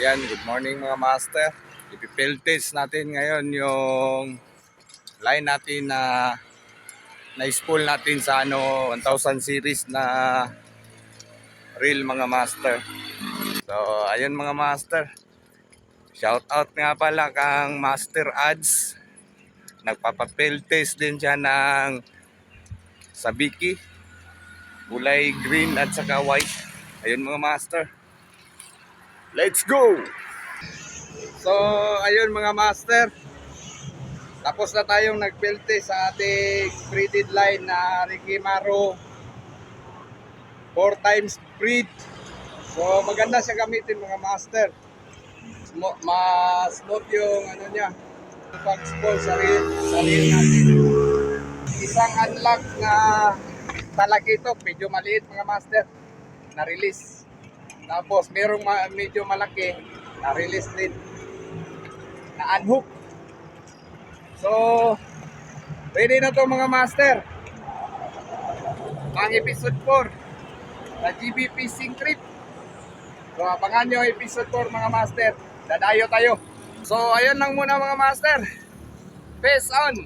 Ayan, good morning mga master. Ipipill test natin ngayon yung line natin na spool natin sa 1000 series na reel mga master. So, ayun mga master. Shout out nga pala kang Master Ads. Nagpapapill test din siya ng sabiki. Kulay green at saka white. Ayun mga master. Let's go! So, ayun mga master. Tapos na tayong nag-pilte sa ating breeded line na Ricky Maro 4 times breed. So maganda siya gamitin mga master. Mas smooth yung niya, pag-spool sa reel natin. Isang unlock na talakito, medyo maliit mga master, na release. Tapos merong medyo malaki na release din, na unhook. So, ready na to mga master. Ang episode 4 na GB Fishing Trip. So, abangan nyo episode 4 mga master. Dadayo tayo. So, ayun lang muna mga master. Peace on!